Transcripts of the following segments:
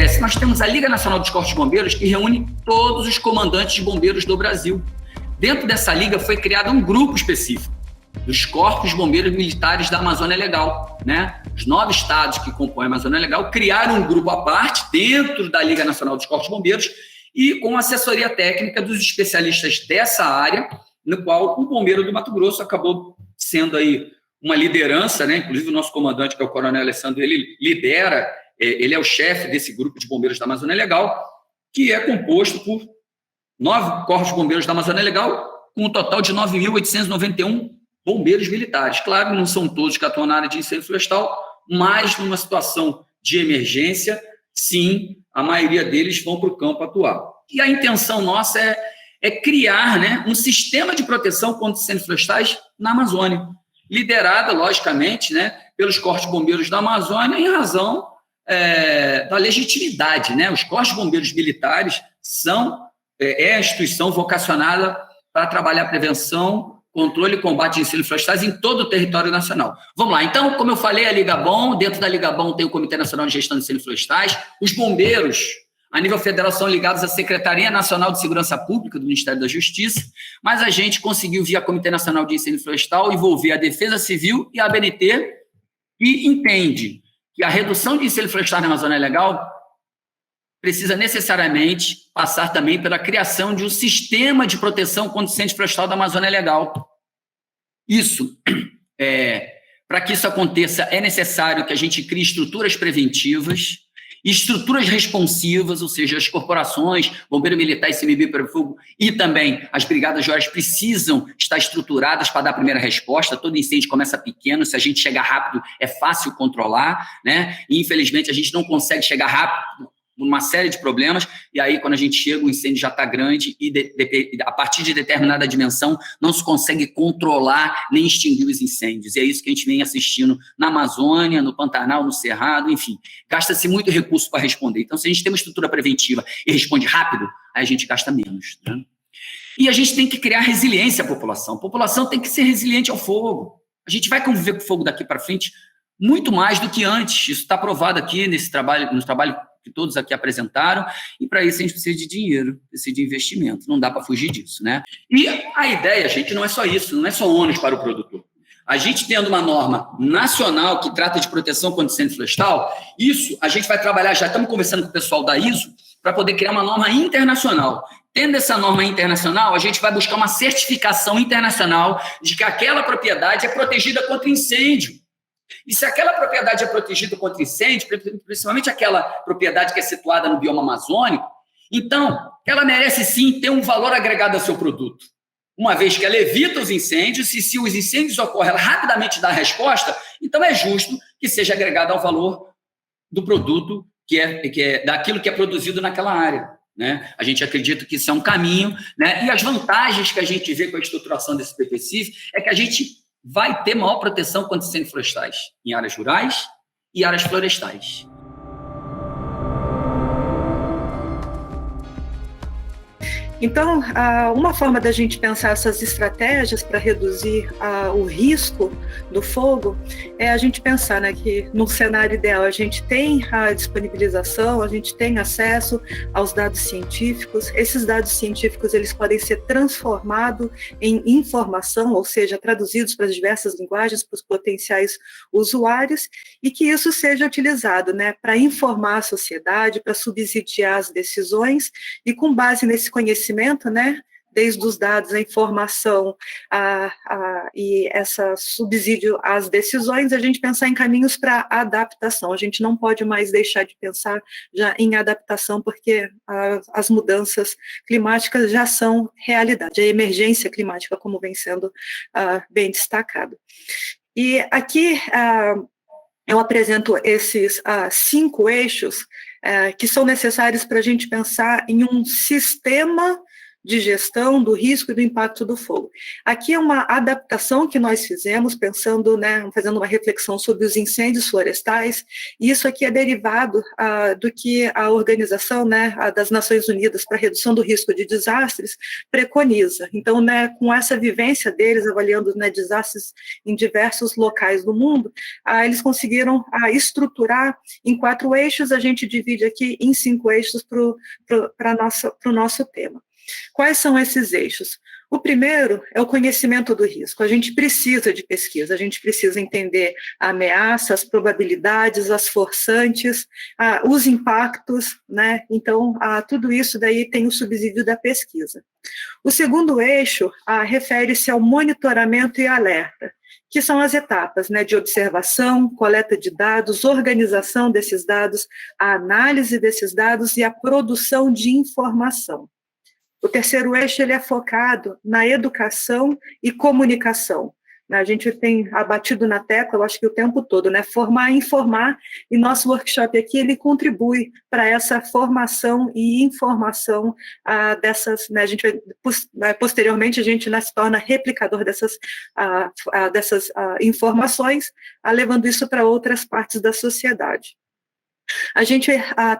acontece? Nós temos a Liga Nacional dos Corpos de Bombeiros, que reúne todos os comandantes de bombeiros do Brasil. Dentro dessa liga foi criado um grupo específico dos Corpos de Bombeiros Militares da Amazônia Legal, né? Os 9 estados que compõem a Amazônia Legal criaram um grupo à parte dentro da Liga Nacional dos Corpos de Bombeiros e com assessoria técnica dos especialistas dessa área, no qual o bombeiro do Mato Grosso acabou sendo aí uma liderança, né? Inclusive o nosso comandante, que é o Coronel Alessandro, ele lidera, ele é o chefe desse grupo de bombeiros da Amazônia Legal, que é composto por 9 corpos de bombeiros da Amazônia Legal, com um total de 9.891 bombeiros militares. Claro, não são todos que atuam na área de incêndio florestal, mas numa situação de emergência, sim, a maioria deles vão para o campo atuar. E a intenção nossa é criar, né, um sistema de proteção contra incêndios florestais na Amazônia, liderada, logicamente, né, pelos corpos de bombeiros da Amazônia, em razão da legitimidade, né? Os corpos de bombeiros militares é a instituição vocacionada para trabalhar prevenção, controle e combate de incêndios florestais em todo o território nacional. Vamos lá, então, como eu falei, a Ligabom, dentro da Ligabom tem o Comitê Nacional de Gestão de Incêndios Florestais, os bombeiros, a nível federal, são ligados à Secretaria Nacional de Segurança Pública do Ministério da Justiça, mas a gente conseguiu, via Comitê Nacional de Incêndio Florestal, envolver a Defesa Civil e a ABNT, e entende que a redução de incêndio florestal na Amazônia Legal precisa necessariamente passar também pela criação de um sistema de proteção contra incêndio florestal da Amazônia Legal. Isso, para que isso aconteça, é necessário que a gente crie estruturas preventivas, estruturas responsivas, ou seja, as corporações, Bombeiro Militar, ICMBio, Fogo e também as brigadas de horas precisam estar estruturadas para dar a primeira resposta. Todo incêndio começa pequeno, se a gente chegar rápido é fácil controlar, né? E, infelizmente, a gente não consegue chegar rápido uma série de problemas, e aí quando a gente chega o incêndio já está grande e a partir de determinada dimensão não se consegue controlar nem extinguir os incêndios, e é isso que a gente vem assistindo na Amazônia, no Pantanal, no Cerrado, enfim, gasta-se muito recurso para responder. Então, se a gente tem uma estrutura preventiva e responde rápido, aí a gente gasta menos, né? E a gente tem que criar resiliência à população. A população tem que ser resiliente ao fogo. A gente vai conviver com o fogo daqui para frente muito mais do que antes. Isso está provado aqui no trabalho que todos aqui apresentaram, e para isso a gente precisa de dinheiro, precisa de investimento, não dá para fugir disso, né? E a ideia, gente, não é só isso, não é só ônus para o produtor. A gente tendo uma norma nacional que trata de proteção contra incêndio florestal, isso a gente vai trabalhar, já estamos conversando com o pessoal da ISO, para poder criar uma norma internacional. Tendo essa norma internacional, a gente vai buscar uma certificação internacional de que aquela propriedade é protegida contra incêndio. E se aquela propriedade é protegida contra incêndio, principalmente aquela propriedade que é situada no bioma amazônico, então ela merece sim ter um valor agregado ao seu produto. Uma vez que ela evita os incêndios, e se os incêndios ocorrem, ela rapidamente dá a resposta, então é justo que seja agregado ao valor do produto, daquilo que é produzido naquela área, né? A gente acredita que isso é um caminho, né? E as vantagens que a gente vê com a estruturação desse PPCIF é que a gente vai ter maior proteção contra incêndios florestais em áreas rurais e áreas florestais. Então, uma forma da gente pensar essas estratégias para reduzir o risco do fogo é a gente pensar, né, que no cenário ideal a gente tem a disponibilização, a gente tem acesso aos dados científicos. Esses dados científicos eles podem ser transformados em informação, ou seja, traduzidos para as diversas linguagens, para os potenciais usuários, e que isso seja utilizado, né, para informar a sociedade, para subsidiar as decisões, e com base nesse conhecimento, né, desde os dados, a informação e esse subsídio às decisões, a gente pensar em caminhos para adaptação. A gente não pode mais deixar de pensar já em adaptação, porque as mudanças climáticas já são realidade, a emergência climática, como vem sendo bem destacado. E aqui eu apresento esses 5 eixos que são necessários para a gente pensar em um sistema de gestão do risco e do impacto do fogo. Aqui é uma adaptação que nós fizemos, pensando, né, fazendo uma reflexão sobre os incêndios florestais, e isso aqui é derivado do que a organização, né, das Nações Unidas para a Redução do Risco de Desastres preconiza. Então, né, com essa vivência deles, avaliando, né, desastres em diversos locais do mundo, eles conseguiram estruturar em 4 eixos. A gente divide aqui em 5 eixos para o nosso tema. Quais são esses eixos? O primeiro é o conhecimento do risco. A gente precisa de pesquisa, a gente precisa entender a ameaça, as probabilidades, as forçantes, os impactos, né? Então, tudo isso daí tem o subsídio da pesquisa. O segundo eixo refere-se ao monitoramento e alerta, que são as etapas, né, de observação, coleta de dados, organização desses dados, a análise desses dados e a produção de informação. O terceiro eixo ele é focado na educação e comunicação. A gente tem batido na tecla, eu acho que o tempo todo, né? Formar e informar, e nosso workshop aqui, ele contribui para essa formação e informação dessas, né? A gente posteriormente, a gente, né, se torna replicador dessas informações, levando isso para outras partes da sociedade. A gente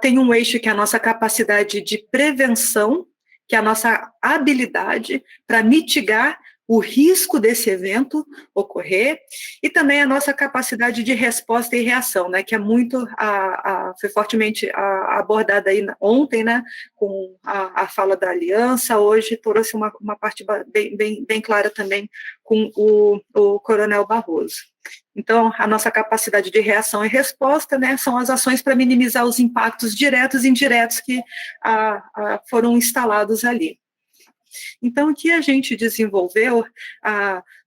tem um eixo que é a nossa capacidade de prevenção, que é a nossa habilidade para mitigar o risco desse evento ocorrer, e também a nossa capacidade de resposta e reação, né, que é muito, foi fortemente abordada aí ontem, né, com a fala da aliança. Hoje trouxe uma parte bem clara também com o Coronel Barroso. Então, a nossa capacidade de reação e resposta, né, são as ações para minimizar os impactos diretos e indiretos que foram instalados ali. Então, o que a gente desenvolveu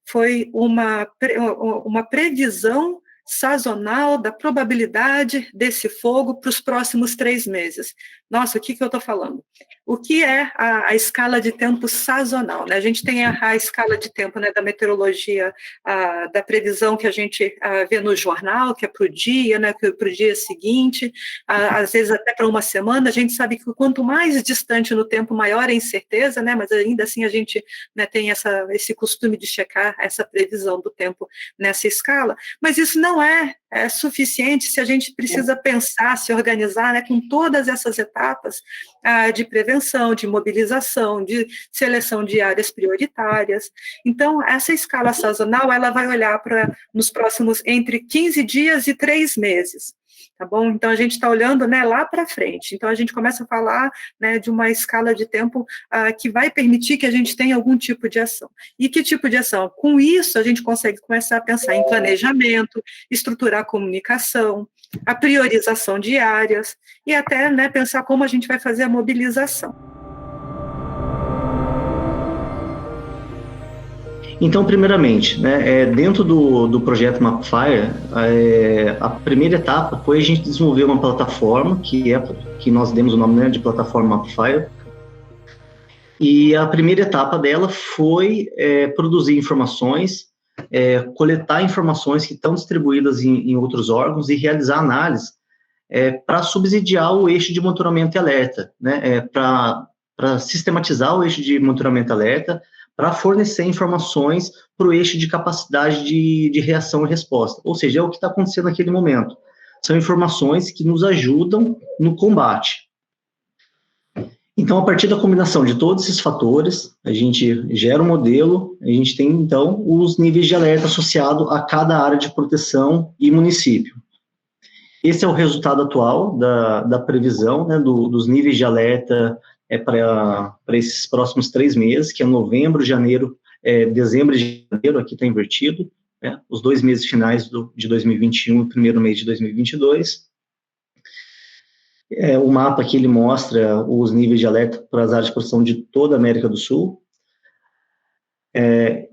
foi uma previsão sazonal da probabilidade desse fogo para os próximos 3 meses. Nossa, o que eu estou falando? O que é a escala de tempo sazonal, né? A gente tem a escala de tempo, né, da meteorologia, da previsão que a gente vê no jornal, que é para o dia, né, para o dia seguinte, às vezes até para uma semana. A gente sabe que quanto mais distante no tempo, maior a incerteza, né, mas ainda assim a gente, né, tem esse costume de checar essa previsão do tempo nessa escala. Mas isso não é suficiente se a gente precisa pensar, se organizar, né, com todas essas etapas de prevenção, de mobilização, de seleção de áreas prioritárias. Então, essa escala sazonal, ela vai olhar para nos próximos entre 15 dias e 3 meses. Tá bom? Então, a gente está olhando, né, lá para frente. Então, a gente começa a falar, né, de uma escala de tempo que vai permitir que a gente tenha algum tipo de ação. E que tipo de ação? Com isso, a gente consegue começar a pensar em planejamento, estruturar a comunicação, a priorização de áreas e até, né, pensar como a gente vai fazer a mobilização. Então, primeiramente, né, dentro do projeto MapFire, a primeira etapa foi a gente desenvolver uma plataforma que nós demos o nome, né, de plataforma MapFire. E a primeira etapa dela foi produzir informações, coletar informações que estão distribuídas em outros órgãos e realizar análise para subsidiar o eixo de monitoramento e alerta, né, para sistematizar o eixo de monitoramento e alerta, para fornecer informações para o eixo de capacidade de reação e resposta. Ou seja, é o que está acontecendo naquele momento. São informações que nos ajudam no combate. Então, a partir da combinação de todos esses fatores, a gente gera um modelo, a gente tem, então, os níveis de alerta associados a cada área de proteção e município. Esse é o resultado atual da previsão, né, dos níveis de alerta para esses próximos 3 meses, que é novembro, janeiro, dezembro e janeiro, aqui está invertido, né, os 2 meses finais de 2021 e o primeiro mês de 2022. O mapa aqui ele mostra os níveis de alerta para as áreas de proteção de toda a América do Sul.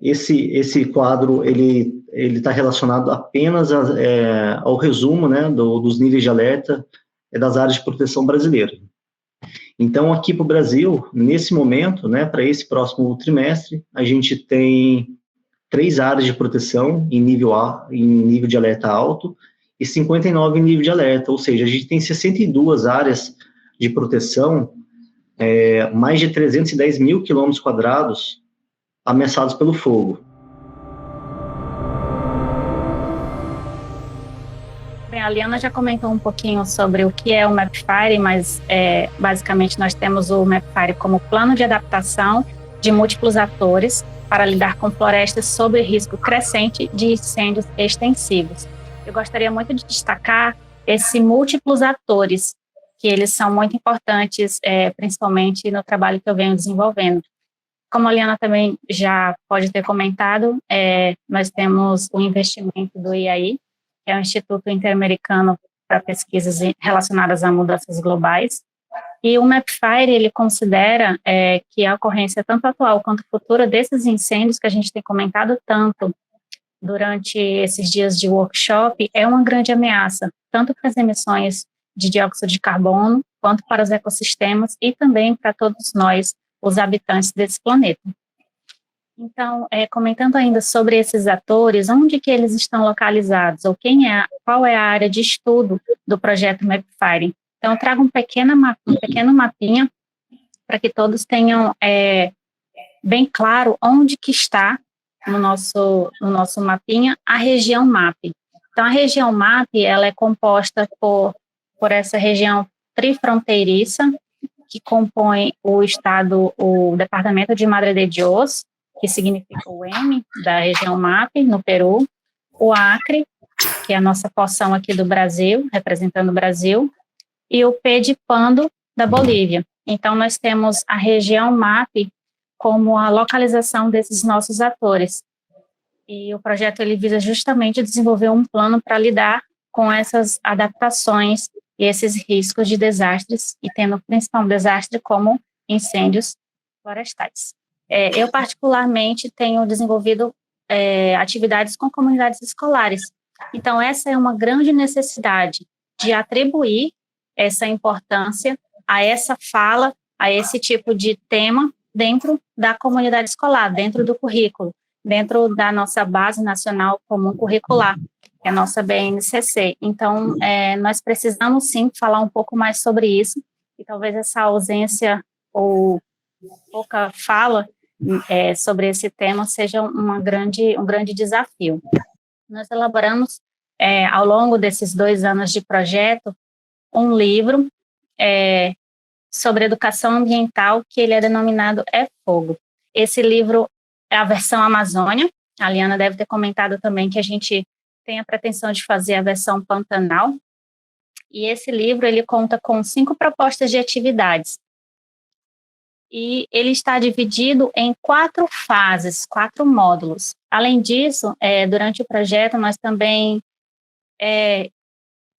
Esse quadro ele está relacionado apenas ao resumo, né, dos níveis de alerta das áreas de proteção brasileiras. Então, aqui para o Brasil, nesse momento, né, para esse próximo trimestre, a gente tem 3 áreas de proteção em nível de alerta alto e 59 em nível de alerta, ou seja, a gente tem 62 áreas de proteção mais de 310 mil quilômetros quadrados ameaçados pelo fogo. Bem, a Liana já comentou um pouquinho sobre o que é o MAPFire, mas basicamente nós temos o MAPFire como plano de adaptação de múltiplos atores para lidar com florestas sob risco crescente de incêndios extensivos. Eu gostaria muito de destacar esses múltiplos atores, que eles são muito importantes, principalmente no trabalho que eu venho desenvolvendo. Como a Liana também já pode ter comentado, nós temos o investimento do IAI, que é o Instituto Interamericano para Pesquisas Relacionadas a Mudanças Globais, e o MAPFire, ele considera que a ocorrência tanto atual quanto futura desses incêndios que a gente tem comentado tanto durante esses dias de workshop é uma grande ameaça, tanto para as emissões de dióxido de carbono, quanto para os ecossistemas e também para todos nós, os habitantes desse planeta. Então, comentando ainda sobre esses atores, onde que eles estão localizados, ou qual é a área de estudo do projeto MAPFire. Então, eu trago um pequeno mapinha para que todos tenham bem claro onde que está no nosso mapinha a região MAP. Então, a região MAP, ela é composta por essa região trifronteiriça, que compõe o departamento de Madre de Dios, que significa o M da região MAP, no Peru, o Acre, que é a nossa porção aqui do Brasil, representando o Brasil, e o P de Pando, da Bolívia. Então, nós temos a região MAP como a localização desses nossos atores. E o projeto ele visa justamente desenvolver um plano para lidar com essas adaptações e esses riscos de desastres, e tendo o principal desastre como incêndios florestais. Eu, particularmente, tenho desenvolvido atividades com comunidades escolares. Então, essa é uma grande necessidade de atribuir essa importância a essa fala, a esse tipo de tema dentro da comunidade escolar, dentro do currículo, dentro da nossa Base Nacional Comum Curricular, que é a nossa BNCC. Então, nós precisamos, sim, falar um pouco mais sobre isso, e talvez essa ausência ou pouca fala sobre esse tema seja um grande desafio. Nós elaboramos, ao longo desses 2 anos de projeto, um livro sobre educação ambiental, que ele é denominado É Fogo. Esse livro é a versão Amazônia. A Liana deve ter comentado também que a gente tem a pretensão de fazer a versão Pantanal. E esse livro, ele conta com 5 propostas de atividades. E ele está dividido em 4 fases, 4 módulos. Além disso, durante o projeto, nós também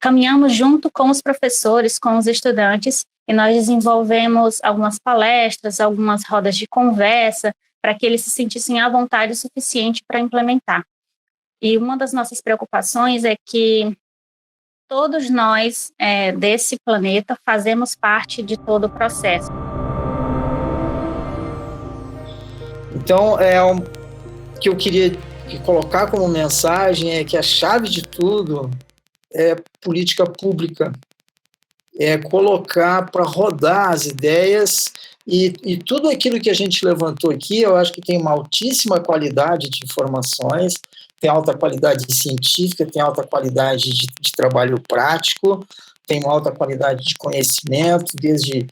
caminhamos junto com os professores, com os estudantes, e nós desenvolvemos algumas palestras, algumas rodas de conversa, para que eles se sentissem à vontade o suficiente para implementar. E uma das nossas preocupações é que todos nós desse planeta fazemos parte de todo o processo. Então, o que eu queria colocar como mensagem é que a chave de tudo é política pública, é colocar para rodar as ideias e tudo aquilo que a gente levantou aqui, eu acho que tem uma altíssima qualidade de informações, tem alta qualidade científica, tem alta qualidade de trabalho prático, tem uma alta qualidade de conhecimento, desde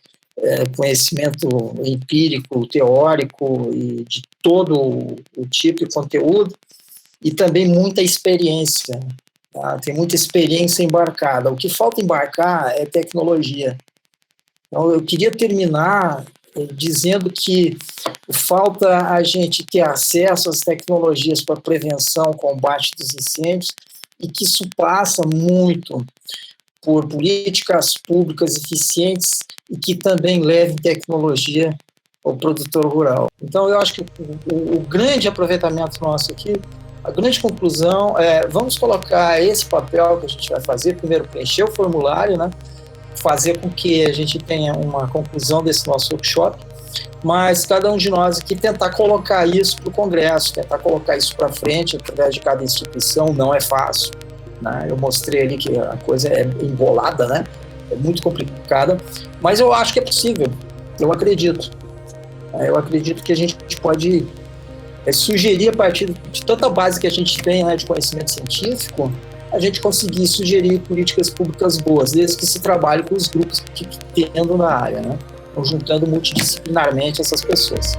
conhecimento empírico, teórico e de todo o tipo de conteúdo, e também muita experiência. Tá? Tem muita experiência embarcada. O que falta embarcar é tecnologia. Então, eu queria terminar dizendo que falta a gente ter acesso às tecnologias para prevenção, combate dos incêndios, e que isso passa muito por políticas públicas eficientes e que também levem tecnologia ao produtor rural. Então, eu acho que o grande aproveitamento nosso aqui, a grande conclusão é, vamos colocar esse papel que a gente vai fazer, primeiro preencher o formulário, né, fazer com que a gente tenha uma conclusão desse nosso workshop, mas cada um de nós aqui tentar colocar isso para o Congresso, tentar colocar isso para frente através de cada instituição. Não é fácil, né? Eu mostrei ali que a coisa é embolada, né? É muito complicada, mas eu acho que é possível. Eu acredito. Eu acredito que a gente pode sugerir, a partir de tanta base que a gente tem, né, de conhecimento científico, a gente conseguir sugerir políticas públicas boas, desde que se trabalhe com os grupos que tendo na área, né? Então, juntando multidisciplinarmente essas pessoas.